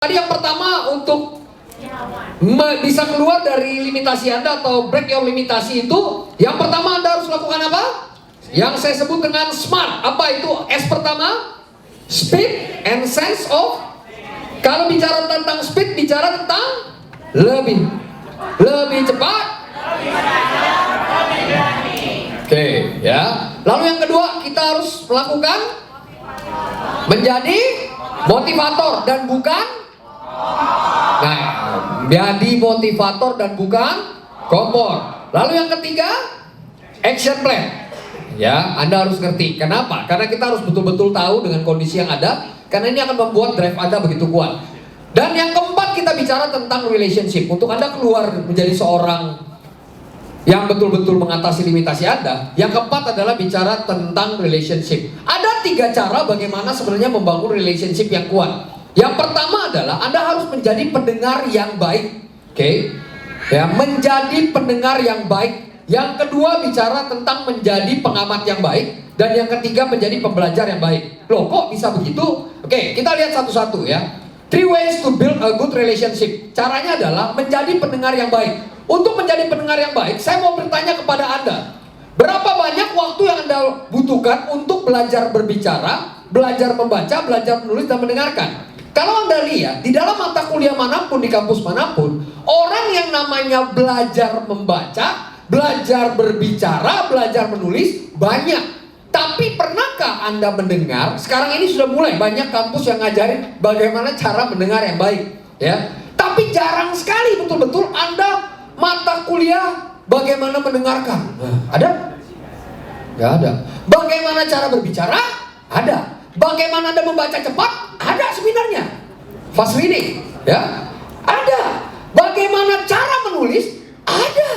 Tadi yang pertama untuk bisa keluar dari limitasi Anda atau break your limitasi itu, yang pertama Anda harus lakukan apa? Yang saya sebut dengan SMART. Apa itu S pertama? Speed and sense of. Kalau bicara tentang speed, bicara tentang lebih cepat. Oke, ya. Lalu yang kedua, kita harus melakukan menjadi motivator dan bukan. Nah, jadi motivator dan bukan kompor. Lalu yang ketiga, action plan. Ya, Anda harus ngerti. Kenapa? Karena kita harus betul-betul tahu dengan kondisi yang ada. Karena ini akan membuat drive Anda begitu kuat. Dan yang keempat, kita bicara tentang relationship. Untuk Anda keluar menjadi seorang yang betul-betul mengatasi limitasi Anda, yang keempat adalah bicara tentang relationship. Ada 3 cara bagaimana sebenarnya membangun relationship yang kuat. Yang pertama adalah Anda harus menjadi pendengar yang baik. Oke? Ya, menjadi pendengar yang baik. Yang kedua bicara tentang menjadi pengamat yang baik. Dan yang ketiga menjadi pembelajar yang baik. Loh, kok bisa begitu? Oke, kita lihat satu-satu ya. 3 ways to build a good relationship. Caranya adalah menjadi pendengar yang baik. Untuk menjadi pendengar yang baik, saya mau bertanya kepada Anda. Berapa banyak waktu yang Anda butuhkan untuk belajar berbicara, belajar membaca, belajar menulis, dan mendengarkan? Kalau Anda lihat, di dalam mata kuliah manapun, di kampus manapun, orang yang namanya belajar membaca, belajar berbicara, belajar menulis, banyak. Tapi pernahkah Anda mendengar? Sekarang ini sudah mulai banyak kampus yang ngajarin bagaimana cara mendengar yang baik, ya. Tapi jarang sekali betul-betul Anda mata kuliah bagaimana mendengarkan. Ada? Gak ada. Bagaimana cara berbicara? Ada. Bagaimana Anda membaca cepat? Ada sebenarnya. Fast reading, ya. Ada. Bagaimana cara menulis? Ada.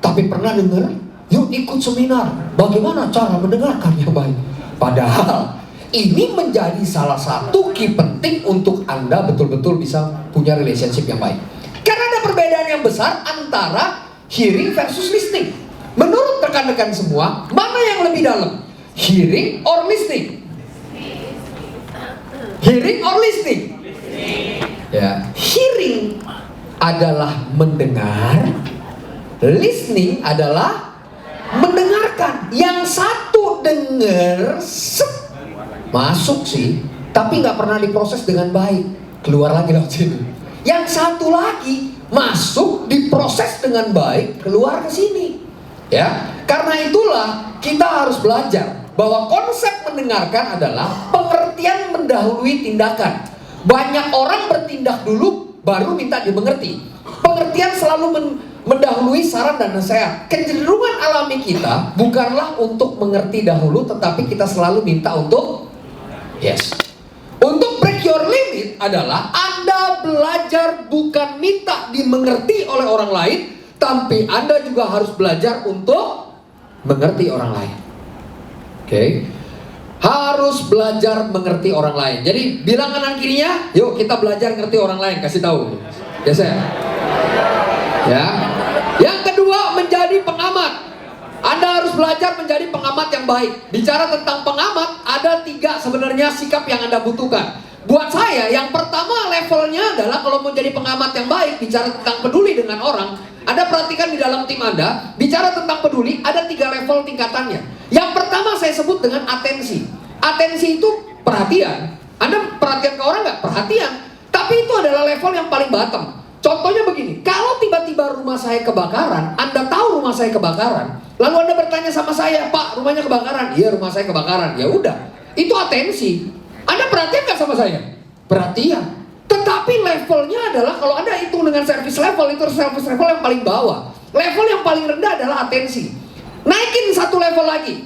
Tapi pernah dengar? Yuk ikut seminar. Bagaimana cara mendengarkan yang baik? Padahal ini menjadi salah satu key penting untuk Anda betul-betul bisa punya relationship yang baik. Karena ada perbedaan yang besar antara hearing versus listening. Menurut rekan-rekan semua, mana yang lebih dalam? Hearing or listening? Hearing or listening? Ya, hearing adalah mendengar, listening adalah mendengarkan. Yang satu dengar, masuk sih, tapi nggak pernah diproses dengan baik, keluar lagi lewat sini. Yang satu lagi masuk, diproses dengan baik, keluar ke sini. Ya, karena itulah kita harus belajar bahwa konsep mendengarkan adalah pengertian mendahului tindakan. Banyak orang bertindak dulu baru minta dimengerti. Pengertian selalu mendahului saran dan nasihat. Kecenderungan alami kita bukanlah untuk mengerti dahulu, tetapi kita selalu minta untuk yes. Untuk break your limit adalah Anda belajar bukan minta dimengerti oleh orang lain, tapi Anda juga harus belajar untuk mengerti orang lain. Oke? Harus belajar mengerti orang lain. Jadi bilang kanan kirinya, yuk kita belajar ngerti orang lain, kasih tahu. Ya saya. Ya. Yang kedua, menjadi pengamat. Anda harus belajar menjadi pengamat yang baik. Bicara tentang pengamat, ada 3 sebenarnya sikap yang Anda butuhkan. Buat saya, yang pertama levelnya adalah kalau mau jadi pengamat yang baik, bicara tentang peduli dengan orang. Anda perhatikan di dalam tim Anda, bicara tentang peduli, ada 3 level tingkatannya. Yang pertama saya sebut dengan atensi. Atensi itu perhatian. Anda perhatian ke orang nggak? Perhatian. Tapi itu adalah level yang paling bottom. Contohnya begini, kalau tiba-tiba rumah saya kebakaran, Anda tahu rumah saya kebakaran, lalu Anda bertanya sama saya, Pak, rumahnya kebakaran? Iya, rumah saya kebakaran. Ya udah, itu atensi. Anda perhatian nggak sama saya? Perhatian. Tetapi levelnya adalah kalau Anda hitung dengan service level, itu service level yang paling bawah. Level yang paling rendah adalah atensi. Naikin 1 level lagi.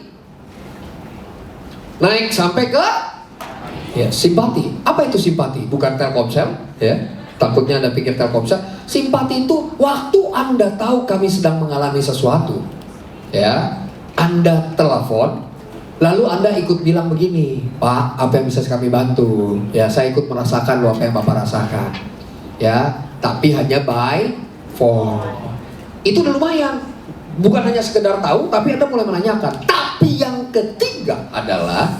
Naik sampai ke ya, simpati. Apa itu simpati? Bukan Telkomsel, ya. Takutnya Anda pikir Telkomsel. Simpati itu waktu Anda tahu kami sedang mengalami sesuatu, ya, Anda telepon, lalu Anda ikut bilang begini, Pak, apa yang bisa kami bantu? Ya, saya ikut merasakan apa yang Bapak rasakan. Ya, tapi hanya by phone. Itu udah lumayan. Bukan hanya sekedar tahu, tapi Anda mulai menanyakan. Tapi yang ketiga adalah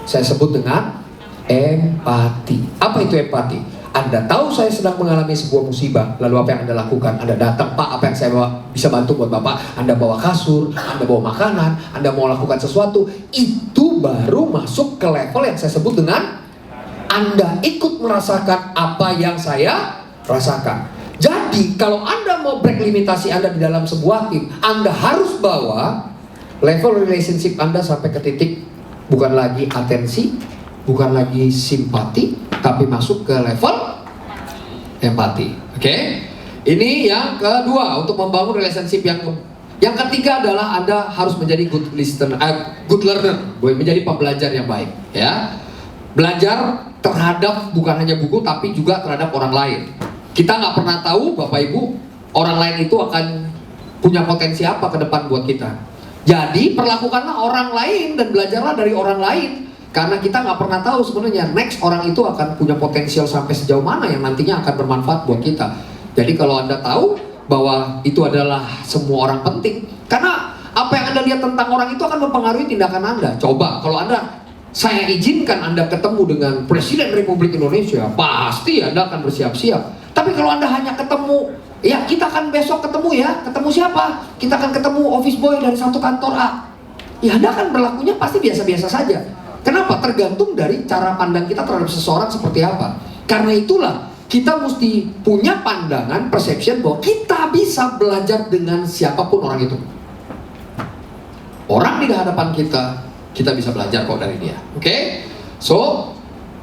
saya sebut dengan empati. Apa itu empati? Anda tahu saya sedang mengalami sebuah musibah, lalu apa yang Anda lakukan? Anda datang, Pak, apa yang saya bisa bantu buat Bapak? Anda bawa kasur, Anda bawa makanan, Anda mau lakukan sesuatu. Itu baru masuk ke level yang saya sebut dengan Anda ikut merasakan apa yang saya rasakan. Jadi kalau Anda mau break limitasi Anda di dalam sebuah tim, Anda harus bawa level relationship Anda sampai ke titik bukan lagi atensi, bukan lagi simpati, tapi masuk ke level empati. Oke? Ini yang kedua untuk membangun relationship yang ketiga adalah Anda harus menjadi good learner, menjadi pembelajar yang baik, ya. Belajar terhadap bukan hanya buku tapi juga terhadap orang lain. Kita nggak pernah tahu, Bapak Ibu, orang lain itu akan punya potensi apa ke depan buat kita. Jadi perlakukanlah orang lain dan belajarlah dari orang lain. Karena kita nggak pernah tahu sebenarnya next orang itu akan punya potensial sampai sejauh mana yang nantinya akan bermanfaat buat kita. Jadi kalau Anda tahu bahwa itu adalah semua orang penting, karena apa yang Anda lihat tentang orang itu akan mempengaruhi tindakan Anda. Coba kalau saya izinkan Anda ketemu dengan Presiden Republik Indonesia, pasti Anda akan bersiap-siap. Tapi kalau Anda hanya ketemu, ya kita akan besok ketemu ya, ketemu siapa? Kita akan ketemu office boy dari satu kantor A. Ya Anda akan berlakunya pasti biasa-biasa saja. Kenapa? Tergantung dari cara pandang kita terhadap seseorang seperti apa. Karena itulah kita mesti punya pandangan, perception bahwa kita bisa belajar dengan siapapun orang itu. Orang di hadapan kita bisa belajar kok dari dia. Oke? So,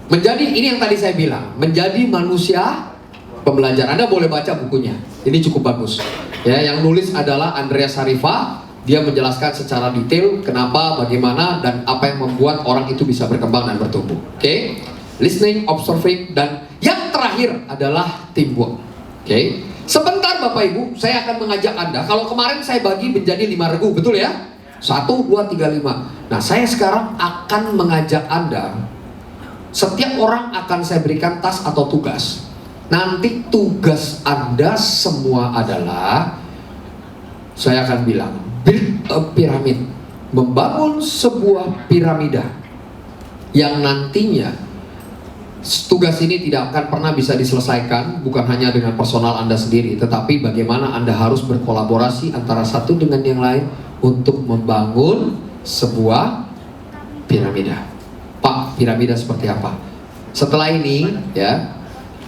ini yang tadi saya bilang, menjadi manusia pembelajar. Anda boleh baca bukunya. Ini cukup bagus. Ya, yang nulis adalah Andreas Sarifa. Dia menjelaskan secara detail kenapa, bagaimana, dan apa yang membuat orang itu bisa berkembang dan bertumbuh. Oke? Listening, observing, dan yang terakhir adalah teamwork. Oke? Sebentar Bapak Ibu, saya akan mengajak Anda. Kalau kemarin saya bagi menjadi 5 regu, betul ya? 1, 2, 3, 5. Nah, saya sekarang akan mengajak Anda. Setiap orang akan saya berikan tas atau tugas. Nanti tugas Anda semua adalah, saya akan bilang, build a pyramid, membangun sebuah piramida yang nantinya tugas ini tidak akan pernah bisa diselesaikan bukan hanya dengan personal Anda sendiri, tetapi bagaimana Anda harus berkolaborasi antara satu dengan yang lain untuk membangun sebuah piramida. Pak, piramida seperti apa? Setelah ini ya,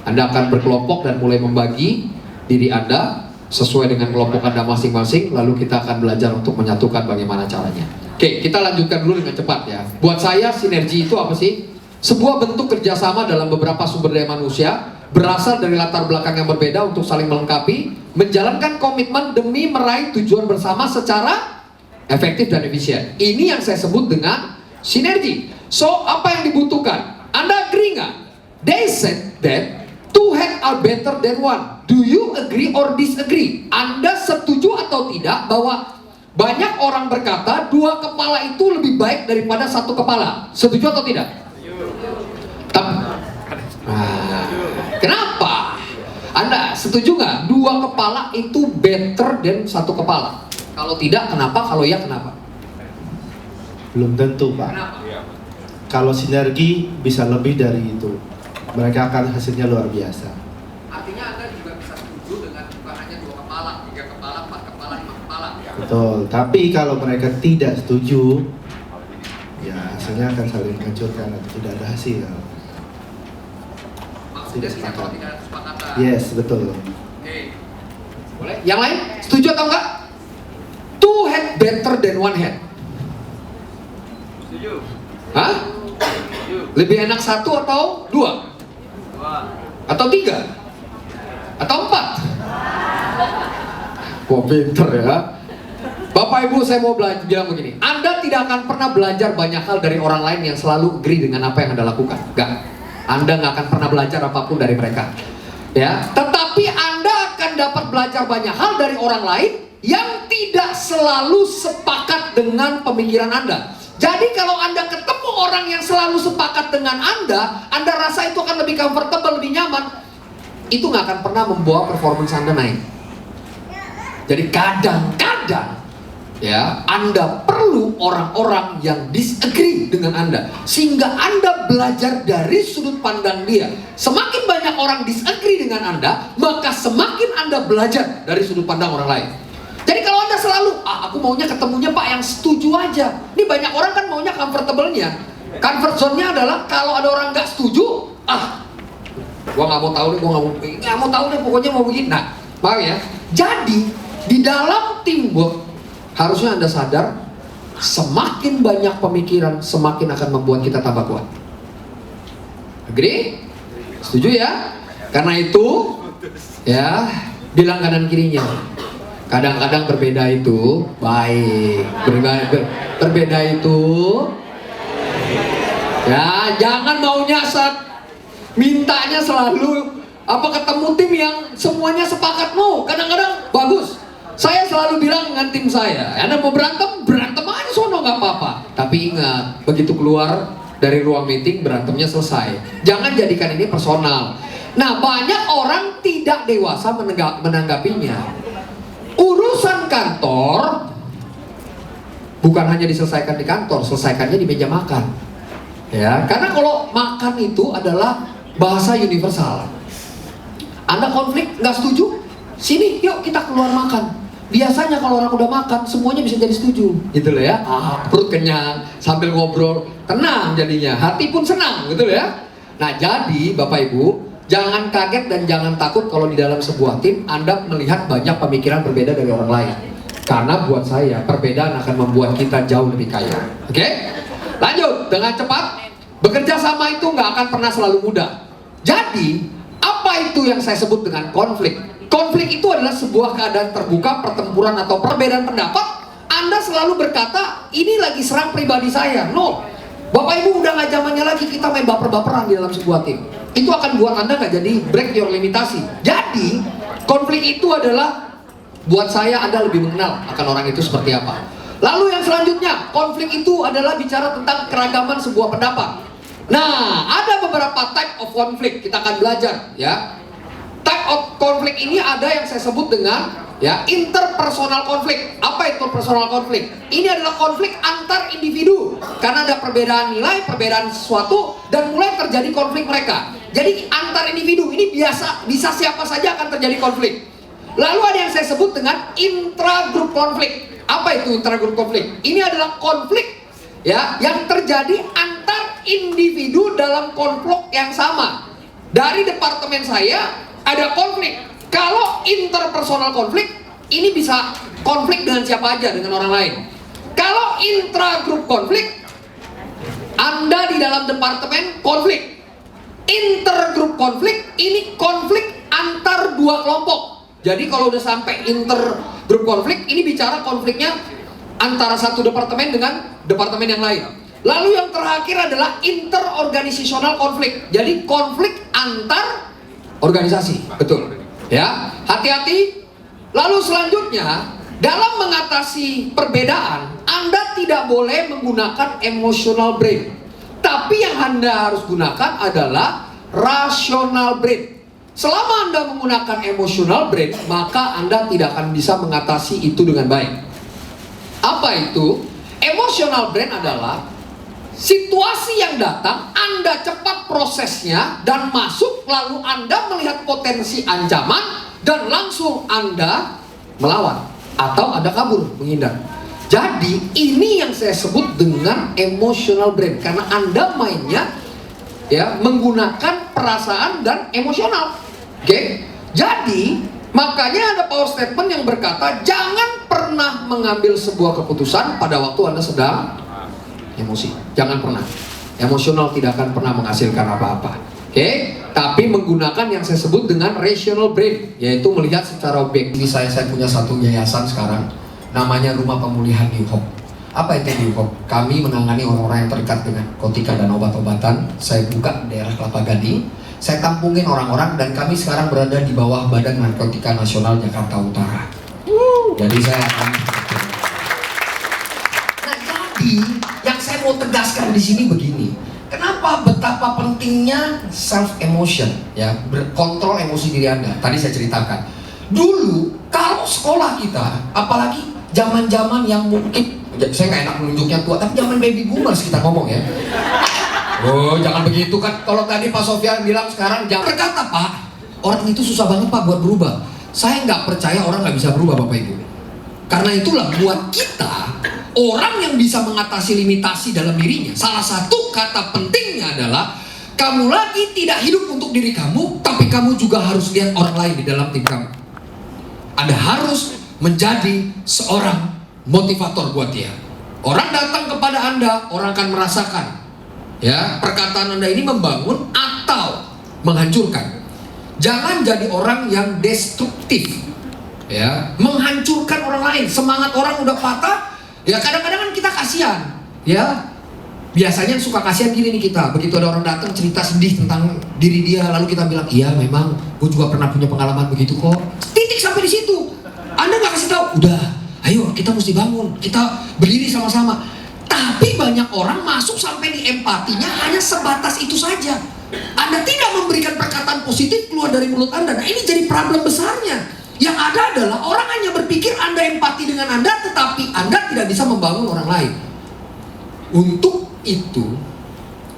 Anda akan berkelompok dan mulai membagi diri Anda sesuai dengan kelompok Anda masing-masing, lalu kita akan belajar untuk menyatukan bagaimana caranya. Oke, kita lanjutkan dulu dengan cepat ya. Buat saya, sinergi itu apa sih? Sebuah bentuk kerjasama dalam beberapa sumber daya manusia, berasal dari latar belakang yang berbeda untuk saling melengkapi, menjalankan komitmen demi meraih tujuan bersama secara efektif dan efisien. Ini yang saya sebut dengan sinergi. So, apa yang dibutuhkan? Anda agree nggak? They said that two heads are better than one. Do you agree or disagree? Anda setuju atau tidak bahwa banyak orang berkata 2 kepala itu lebih baik daripada 1 kepala? Setuju atau tidak? Kenapa? Anda setuju nggak 2 kepala itu better than 1 kepala? Kalau tidak, kenapa? Kalau ya, kenapa? Belum tentu, Pak. Kenapa? Kalau sinergi bisa lebih dari itu. Mereka akan hasilnya luar biasa. Artinya Anda juga bisa setuju dengan bukan hanya 2 kepala, 3 kepala, 4 kepala, 5 kepala. Betul. Tapi kalau mereka tidak setuju, ya hasilnya akan saling menghancurkan atau tidak ada hasil. Maksudnya tidak kalau tidak ada kesepakatan. Yes, betul. Oke. Boleh? Yang lain setuju atau enggak? 2 head better than 1 head. Setuju. Hah? Lebih enak 1 atau 2? Atau 3? Atau 4? Wah, pinter ya. Bapak Ibu, saya mau bilang begini, Anda tidak akan pernah belajar banyak hal dari orang lain yang selalu agree dengan apa yang Anda lakukan. Enggak. Anda nggak akan pernah belajar apapun dari mereka. Ya, tetapi Anda akan dapat belajar banyak hal dari orang lain yang tidak selalu sepakat dengan pemikiran Anda. Jadi kalau Anda ketemu orang yang selalu sepakat dengan Anda rasa itu akan lebih comfortable, lebih nyaman, itu nggak akan pernah membawa performance Anda naik. Jadi kadang-kadang ya, Anda perlu orang-orang yang disagree dengan Anda, sehingga Anda belajar dari sudut pandang dia. Semakin banyak orang disagree dengan Anda, maka semakin Anda belajar dari sudut pandang orang lain. Jadi kalau Anda selalu, aku maunya ketemunya Pak yang setuju aja. Ini banyak orang kan maunya comfortable-nya. Comfort zone-nya adalah kalau ada orang nggak setuju, gua nggak mau tahu deh, pokoknya mau begini. Nah, paham ya? Jadi di dalam teamwork harusnya Anda sadar, semakin banyak pemikiran, semakin akan membuat kita tambah kuat. Agree? Setuju ya? Karena itu, ya, bilang kanan kirinya. Kadang-kadang berbeda itu baik. Berbeda itu, ya, jangan maunya mintanya selalu ketemu tim yang semuanya sepakat mau. Kadang-kadang bagus. Saya selalu bilang dengan tim saya, Anda mau berantem aja sono, nggak apa-apa. Tapi ingat, begitu keluar dari ruang meeting, berantemnya selesai. Jangan jadikan ini personal. Nah, banyak orang tidak dewasa menanggapinya. Urusan kantor bukan hanya diselesaikan di kantor, selesaikannya di meja makan. Ya, karena kalau makan itu adalah bahasa universal. Anda konflik, nggak setuju? Sini, yuk kita keluar makan. Biasanya kalau orang udah makan, semuanya bisa jadi setuju, gitu loh ya. Perut kenyang, sambil ngobrol, tenang jadinya, hati pun senang, gitu loh ya. Nah, jadi Bapak Ibu, jangan kaget dan jangan takut kalau di dalam sebuah tim Anda melihat banyak pemikiran berbeda dari orang lain. Karena buat saya, perbedaan akan membuat kita jauh lebih kaya. Oke? Lanjut, dengan cepat. Bekerja sama itu nggak akan pernah selalu mudah. Jadi, apa itu yang saya sebut dengan konflik? Konflik itu adalah sebuah keadaan terbuka, pertempuran atau perbedaan pendapat. Anda selalu berkata, ini lagi serang pribadi saya. No, Bapak Ibu udah nggak zamannya lagi kita main baper-baperan di dalam sebuah tim. Itu akan buat Anda nggak jadi break your limitasi. Jadi, konflik itu adalah buat saya Anda lebih mengenal akan orang itu seperti apa. Lalu yang selanjutnya, konflik itu adalah bicara tentang keragaman sebuah pendapat. Nah, ada beberapa type of conflict, kita akan belajar ya. Type of conflict ini ada yang saya sebut dengan ya interpersonal konflik. Apa itu personal konflik? Ini adalah konflik antar individu karena ada perbedaan nilai, perbedaan sesuatu, dan mulai terjadi konflik mereka. Jadi antar individu ini bisa siapa saja akan terjadi konflik. Lalu ada yang saya sebut dengan intragroup konflik. Apa itu intragroup konflik? Ini adalah konflik ya yang terjadi antar individu dalam kelompok yang sama. Dari departemen saya ada konflik. Kalau interpersonal konflik, ini bisa konflik dengan siapa aja, dengan orang lain. Kalau intragroup konflik, Anda di dalam departemen konflik. Intergroup konflik, ini konflik antar dua kelompok. Jadi kalau udah sampai intergroup konflik, ini bicara konfliknya antara satu departemen dengan departemen yang lain. Lalu yang terakhir adalah interorganisasional konflik. Jadi konflik antar organisasi, betul. Ya, hati-hati. Lalu selanjutnya, dalam mengatasi perbedaan, Anda tidak boleh menggunakan emotional brain. Tapi yang Anda harus gunakan adalah rational brain. Selama Anda menggunakan emotional brain, maka Anda tidak akan bisa mengatasi itu dengan baik. Apa itu? Emotional brain adalah situasi yang datang, Anda cepat prosesnya dan masuk, lalu Anda melihat potensi ancaman dan langsung Anda melawan atau Anda kabur, menghindar. Jadi ini yang saya sebut dengan emotional brain, karena Anda mainnya ya menggunakan perasaan dan emosional. Oke? Jadi makanya ada power statement yang berkata jangan pernah mengambil sebuah keputusan pada waktu Anda sedang emosi. Jangan pernah. Emosional tidak akan pernah menghasilkan apa-apa. Oke? Tapi menggunakan yang saya sebut dengan rational brain, yaitu melihat secara objektif. Saya punya satu yayasan sekarang, namanya Rumah Pemulihan New Hope. Apa itu New Hope? Kami menangani orang-orang yang terikat dengan narkotika dan obat-obatan. Saya buka di daerah Kelapa Gading. Saya tampungin orang-orang, dan kami sekarang berada di bawah Badan Narkotika Nasional Jakarta Utara. Jadi saya akan. Nah, jadi yang saya mau tegaskan di sini begini. Kenapa betapa pentingnya self emotion, ya, kontrol emosi diri Anda. Tadi saya ceritakan. Dulu kalau sekolah kita, apalagi zaman-zaman yang mungkin, saya nggak enak menunjuknya tua, tapi zaman baby boomers kita ngomong ya. Oh, jangan begitu kan. Kalau tadi Pak Sofyan bilang sekarang jangan berkata, Pak, orang itu susah banget Pak buat berubah. Saya nggak percaya orang nggak bisa berubah, Bapak Ibu. Karena itulah buat kita, orang yang bisa mengatasi limitasi dalam dirinya, salah satu kata pentingnya adalah kamu lagi tidak hidup untuk diri kamu, tapi kamu juga harus lihat orang lain di dalam tim kamu. Anda harus menjadi seorang motivator buat dia. Orang datang kepada Anda, orang akan merasakan ya, perkataan Anda ini membangun atau menghancurkan. Jangan jadi orang yang destruktif, ya, menghancurkan orang lain. Semangat orang udah patah, ya kadang-kadang kan kita kasihan, ya. Biasanya suka kasihan gini nih kita, begitu ada orang datang cerita sedih tentang diri dia, lalu kita bilang, iya memang, gue juga pernah punya pengalaman begitu kok. Titik sampai di situ. Anda nggak kasih tahu, udah, ayo kita mesti bangun, kita berdiri sama-sama. Tapi banyak orang masuk sampai di empatinya hanya sebatas itu saja. Anda tidak memberikan perkataan positif keluar dari mulut Anda. Nah ini jadi problem besarnya. Yang ada adalah orang hanya berpikir Anda empati dengan Anda, tetapi Anda tidak bisa membangun orang lain. Untuk itu,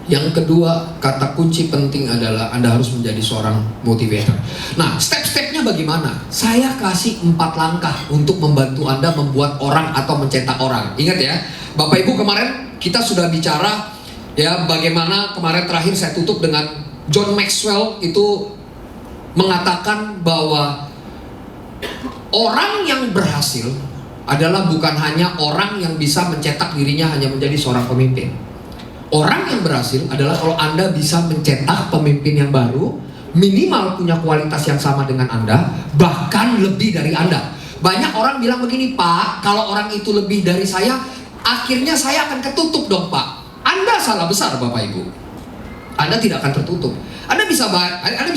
yang kedua kata kunci penting adalah Anda harus menjadi seorang motivator. Nah, step-stepnya bagaimana? Saya kasih 4 langkah untuk membantu Anda membuat orang atau mencetak orang. Ingat ya, Bapak Ibu, kemarin kita sudah bicara ya bagaimana kemarin terakhir saya tutup dengan John Maxwell itu mengatakan bahwa orang yang berhasil adalah bukan hanya orang yang bisa mencetak dirinya hanya menjadi seorang pemimpin. Orang yang berhasil adalah kalau Anda bisa mencetak pemimpin yang baru, minimal punya kualitas yang sama dengan Anda, bahkan lebih dari Anda. Banyak orang bilang begini, Pak, kalau orang itu lebih dari saya, akhirnya saya akan ketutup dong, Pak. Anda salah besar, Bapak Ibu. Anda tidak akan tertutup. Anda bisa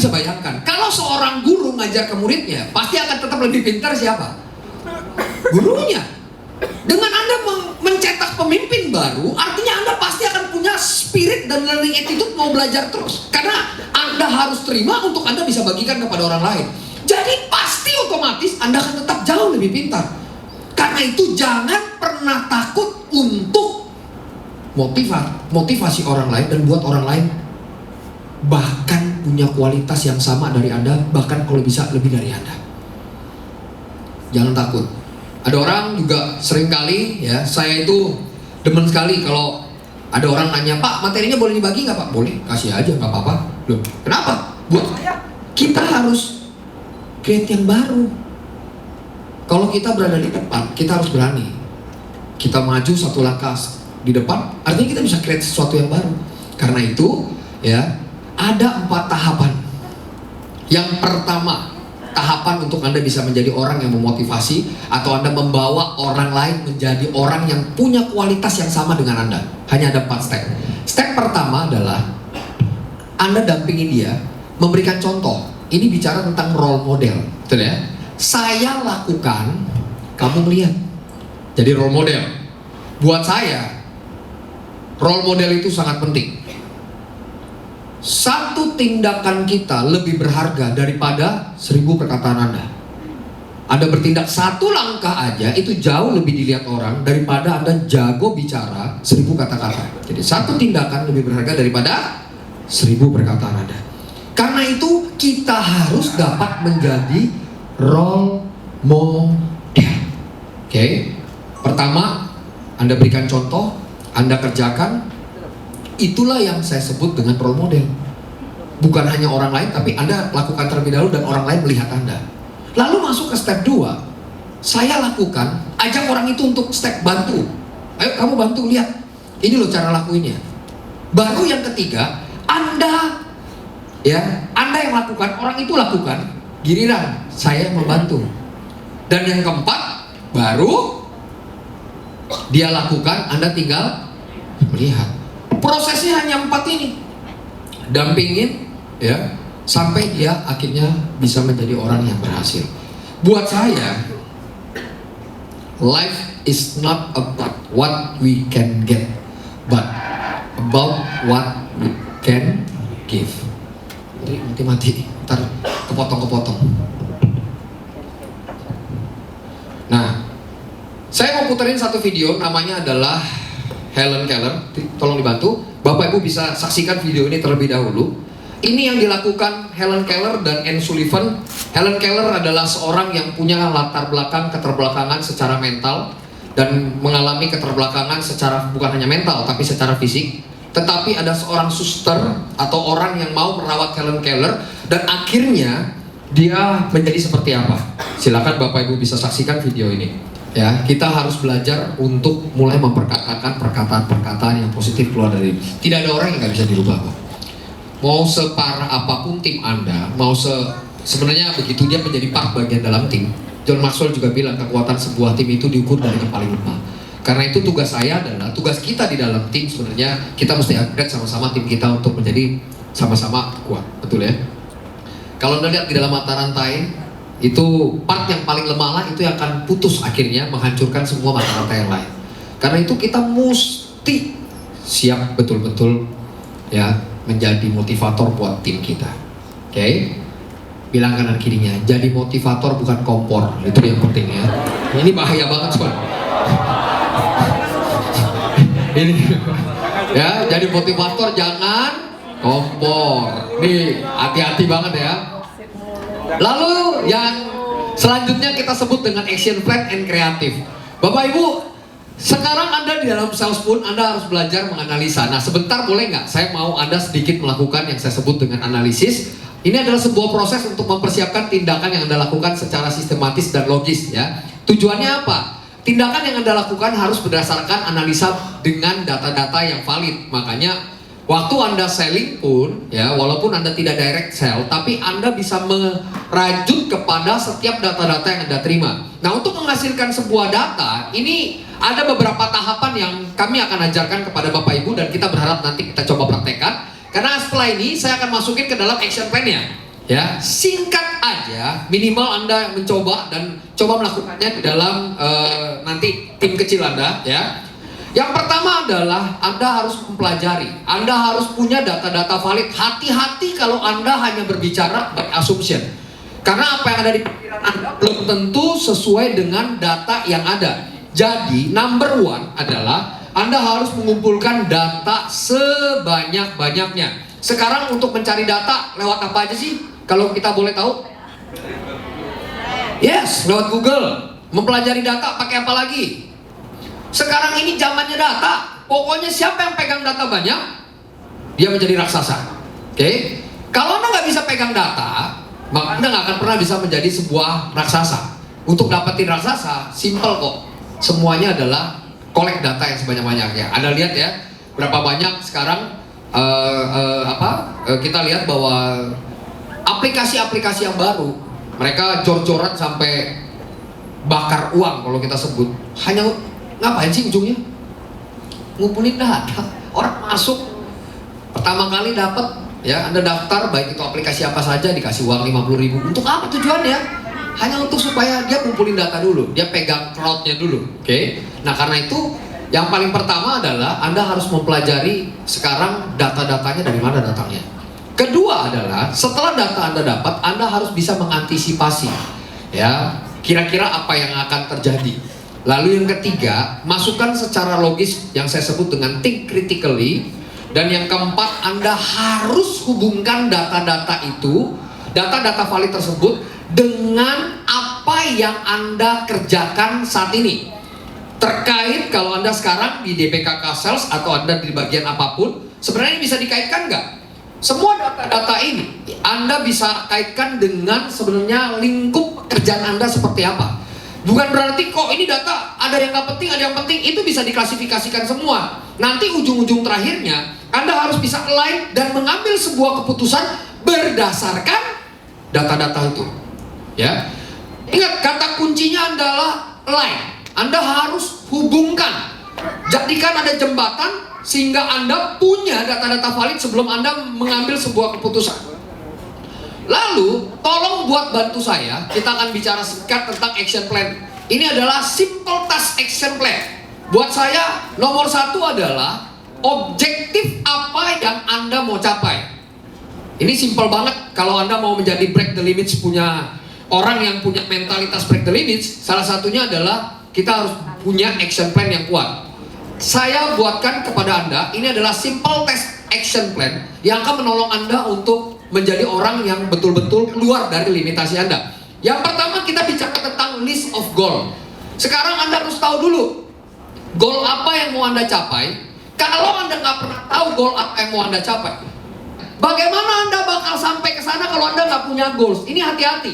bayangkan, kalau seorang guru ngajar ke muridnya, pasti akan tetap lebih pintar siapa? Gurunya. Dengan Anda mencetak pemimpin baru, artinya Anda pasti akan punya spirit dan learning attitude mau belajar terus. Karena Anda harus terima untuk Anda bisa bagikan kepada orang lain. Jadi pasti otomatis Anda akan tetap jauh lebih pintar. Karena itu jangan pernah takut untuk motivasi orang lain dan buat orang lain bahkan punya kualitas yang sama dari Anda, bahkan kalau bisa lebih dari Anda. Jangan takut. Ada orang juga sering kali ya, saya itu demen sekali kalau ada orang nanya, Pak materinya boleh dibagi nggak Pak? Boleh, kasih aja nggak apa-apa. Loh, kenapa? Buat kita harus create yang baru. Kalau kita berada di depan, kita harus berani. Kita maju satu langkah di depan, artinya kita bisa create sesuatu yang baru. Karena itu ya ada 4 tahapan. Yang pertama, tahapan untuk Anda bisa menjadi orang yang memotivasi atau Anda membawa orang lain menjadi orang yang punya kualitas yang sama dengan Anda. Hanya ada 4 step. Step pertama adalah Anda dampingi dia, memberikan contoh. Ini bicara tentang role model, betul ya? Saya lakukan, kamu melihat. Jadi role model. Buat saya, role model itu sangat penting. Satu tindakan kita lebih berharga daripada 1000 perkataan Anda. Anda bertindak 1 langkah aja itu jauh lebih dilihat orang daripada Anda jago bicara 1000 kata-kata. Jadi satu tindakan lebih berharga daripada 1000 perkataan Anda. Karena itu kita harus dapat menjadi role model. Oke. Pertama, Anda berikan contoh, Anda kerjakan. Itulah yang saya sebut dengan role model. Bukan hanya orang lain, tapi Anda lakukan terlebih dahulu dan orang lain melihat Anda. Lalu masuk ke step 2. Saya lakukan, ajak orang itu untuk step bantu. Ayo kamu bantu, lihat. Ini loh cara lakuinnya. Baru yang ketiga, Anda yang lakukan, orang itu lakukan. Giliran saya membantu. Dan yang keempat, baru dia lakukan, Anda tinggal melihat. Prosesnya hanya 4 ini. Dampingin ya sampai dia akhirnya bisa menjadi orang yang berhasil. Buat saya, life is not about what we can get, but about what we can give. Jadi mati, ntar kepotong-kepotong. Nah, puterin satu video, namanya adalah Helen Keller. Tolong dibantu, Bapak Ibu bisa saksikan video ini terlebih dahulu. Ini yang dilakukan Helen Keller dan Anne Sullivan. Helen Keller adalah seorang yang punya latar belakang keterbelakangan secara mental dan mengalami keterbelakangan secara bukan hanya mental tapi secara fisik. Tetapi ada seorang suster atau orang yang mau merawat Helen Keller dan akhirnya dia menjadi seperti apa. Silakan Bapak Ibu bisa saksikan video ini. Ya, kita harus belajar untuk mulai memperkatakan perkataan-perkataan yang positif keluar dari. Tidak ada orang yang nggak bisa dirubah, Pak. Mau separah apapun tim Anda, sebenarnya begitu dia menjadi part bagian dalam tim. John Maxwell juga bilang kekuatan sebuah tim itu diukur dari yang paling lemah. Karena itu tugas saya adalah, tugas kita di dalam tim sebenarnya kita mesti upgrade sama-sama tim kita untuk menjadi sama-sama kuat, betul ya? Kalau Anda lihat di dalam mata rantai, itu part yang paling lemah lah itu yang akan putus akhirnya menghancurkan semua mata rantai yang lain. Karena itu kita mesti siap betul-betul ya menjadi motivator buat tim kita. Oke? Bilang kanan kirinya, jadi motivator bukan kompor. Itu yang penting ya. Ini bahaya banget soalnya. Ini ya, jadi motivator jangan kompor. Nih, hati-hati banget ya. Lalu yang selanjutnya kita sebut dengan action plan and creative. Bapak Ibu, sekarang Anda di dalam sales pun Anda harus belajar menganalisa. Nah, sebentar boleh nggak? Saya mau Anda sedikit melakukan yang saya sebut dengan analisis. Ini adalah sebuah proses untuk mempersiapkan tindakan yang Anda lakukan secara sistematis dan logis ya. Tujuannya apa? Tindakan yang Anda lakukan harus berdasarkan analisa dengan data-data yang valid. Makanya waktu Anda selling pun ya, walaupun Anda tidak direct sell, tapi Anda bisa merajut kepada setiap data-data yang Anda terima. Nah, untuk menghasilkan sebuah data, ini ada beberapa tahapan yang kami akan ajarkan kepada Bapak Ibu dan kita berharap nanti kita coba praktekkan. Karena setelah ini saya akan masukin ke dalam action plan-nya. Ya, singkat aja, minimal Anda mencoba dan coba melakukannya di dalam nanti tim kecil Anda ya. Yang pertama adalah Anda harus mempelajari. Anda harus punya data-data valid. Hati-hati kalau Anda hanya berbicara by assumption. Karena apa yang ada di pikiran Anda belum tentu sesuai dengan data yang ada. Jadi, number one adalah Anda harus mengumpulkan data sebanyak-banyaknya. Sekarang untuk mencari data lewat apa aja sih? Kalau kita boleh tahu? Yes, lewat Google. Mempelajari data pakai apa lagi? Sekarang ini zamannya data. Pokoknya siapa yang pegang data banyak, dia menjadi raksasa. Oke? Kalau Anda nggak bisa pegang data, maka Anda nggak akan pernah bisa menjadi sebuah raksasa. Untuk dapetin raksasa, simple kok. Semuanya adalah collect data yang sebanyak-banyaknya. Anda lihat ya, berapa banyak sekarang kita lihat bahwa aplikasi-aplikasi yang baru, mereka jor-joran sampai bakar uang kalau kita sebut. Hanya ngapain sih ujungnya? Ngumpulin data. Orang masuk pertama kali dapat ya, Anda daftar baik itu aplikasi apa saja dikasih uang 50.000. Untuk apa tujuannya? Hanya untuk supaya dia kumpulin data dulu, dia pegang crowd-nya dulu. Oke? Nah, karena itu yang paling pertama adalah Anda harus mempelajari sekarang data-datanya dari mana datangnya. Kedua adalah setelah data Anda dapat, Anda harus bisa mengantisipasi ya, kira-kira apa yang akan terjadi. Lalu yang ketiga, masukkan secara logis yang saya sebut dengan think critically. Dan yang keempat, Anda harus hubungkan data-data itu, data-data valid tersebut dengan apa yang Anda kerjakan saat ini. Terkait kalau Anda sekarang di DPKK Sales atau Anda di bagian apapun, sebenarnya bisa dikaitkan nggak? Semua data-data ini Anda bisa kaitkan dengan sebenarnya lingkup pekerjaan Anda seperti apa. Bukan berarti kok ini data ada yang nggak penting, ada yang penting, itu bisa diklasifikasikan semua. Nanti ujung-ujung terakhirnya Anda harus bisa align dan mengambil sebuah keputusan berdasarkan data-data itu. Ya, ingat kata kuncinya adalah align. Anda harus hubungkan, jadikan ada jembatan sehingga Anda punya data-data valid sebelum Anda mengambil sebuah keputusan. Lalu, tolong buat bantu saya, kita akan bicara singkat tentang action plan. Ini adalah simple task action plan. Buat saya, nomor satu adalah objektif apa yang Anda mau capai. Ini simple banget. Kalau Anda mau menjadi break the limits, punya orang yang punya mentalitas break the limits, salah satunya adalah kita harus punya action plan yang kuat. Saya buatkan kepada Anda, ini adalah simple test action plan yang akan menolong Anda untuk menjadi orang yang betul-betul keluar dari limitasi Anda. Yang pertama, kita bicara tentang list of goal. Sekarang Anda harus tahu dulu goal apa yang mau Anda capai. Kalau Anda nggak pernah tahu goal apa yang mau Anda capai, bagaimana Anda bakal sampai ke sana kalau Anda nggak punya goals? Ini hati-hati.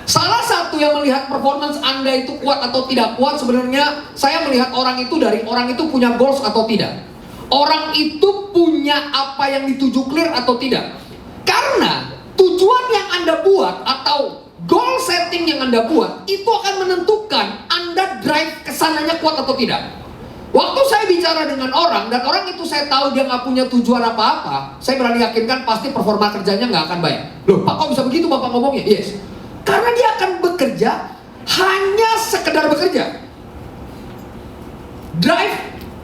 Salah satu yang melihat performance Anda itu kuat atau tidak kuat, sebenarnya saya melihat orang itu dari orang itu punya goals atau tidak. Orang itu punya apa yang dituju clear atau tidak. Karena tujuan yang Anda buat atau goal setting yang Anda buat itu akan menentukan Anda drive kesananya kuat atau tidak. Waktu saya bicara dengan orang dan orang itu saya tahu dia nggak punya tujuan apa-apa, saya berani yakinkan pasti performa kerjanya nggak akan baik. Loh, Pak, kok bisa begitu Bapak ngomongnya? Yes. Karena dia akan bekerja hanya sekedar bekerja. Drive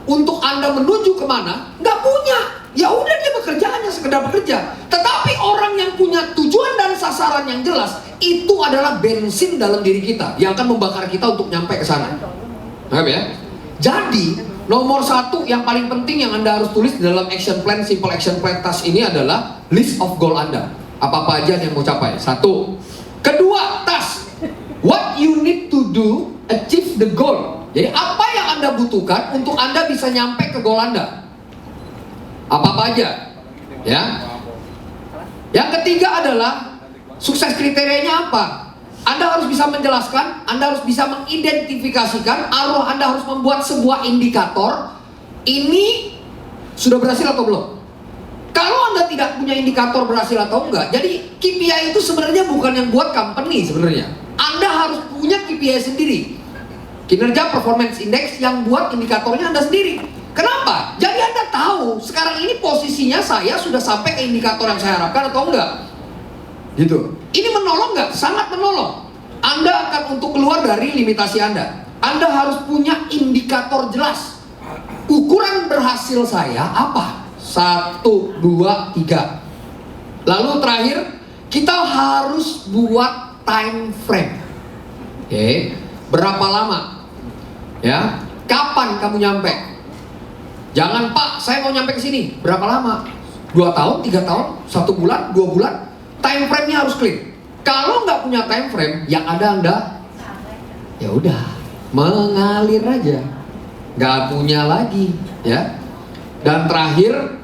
untuk Anda menuju kemana nggak punya. Ya udah, dia bekerja hanya sekedar bekerja. Tetapi orang yang punya tujuan dan sasaran yang jelas, itu adalah bensin dalam diri kita yang akan membakar kita untuk nyampe ke sana. Paham ya? Jadi nomor satu yang paling penting yang Anda harus tulis di dalam action plan, simple action plan task ini adalah list of goal Anda. Apa-apa aja yang mau capai. Satu. Kedua, task. What you need to do achieve the goal. Jadi apa yang Anda butuhkan untuk Anda bisa nyampe ke goal Anda. Apa-apa aja. Ya. Yang ketiga adalah sukses kriterianya apa. Anda harus bisa menjelaskan, Anda harus bisa mengidentifikasikan, Anda harus membuat sebuah indikator. Ini sudah berhasil atau belum? Kalau Anda tidak punya indikator berhasil atau enggak, jadi KPI itu sebenarnya bukan yang buat company sebenarnya. Anda harus punya KPI sendiri. Kinerja Performance Index yang buat indikatornya Anda sendiri. Kenapa? Jadi Anda tahu sekarang ini posisinya saya sudah sampai ke indikator yang saya harapkan atau enggak. Gitu. Ini menolong nggak? Sangat menolong. Anda akan untuk keluar dari limitasi Anda. Anda harus punya indikator jelas. Ukuran berhasil saya apa? 1, 2, 3. Lalu terakhir, kita harus buat time frame. Oke, berapa lama? Ya, kapan kamu nyampe? Jangan, Pak, saya mau nyampe ke sini. Berapa lama? 2 tahun, 3 tahun, 1 bulan, 2 bulan. Time frame-nya harus clear. Kalau nggak punya time frame, yang ada Anda, ya udah, mengalir aja, nggak punya lagi, ya. Dan terakhir,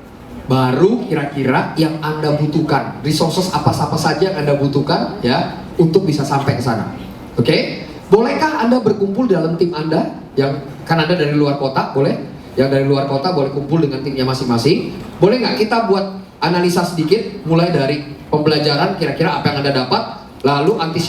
baru kira-kira yang Anda butuhkan, resources apa saja yang Anda butuhkan, ya, untuk bisa sampai ke sana. Oke? Bolehkah Anda berkumpul dalam tim Anda? Yang kan Anda dari luar kota, boleh? Yang dari luar kota boleh kumpul dengan timnya masing-masing. Boleh nggak kita buat analisa sedikit, mulai dari pembelajaran kira-kira apa yang Anda dapat, lalu antisipasi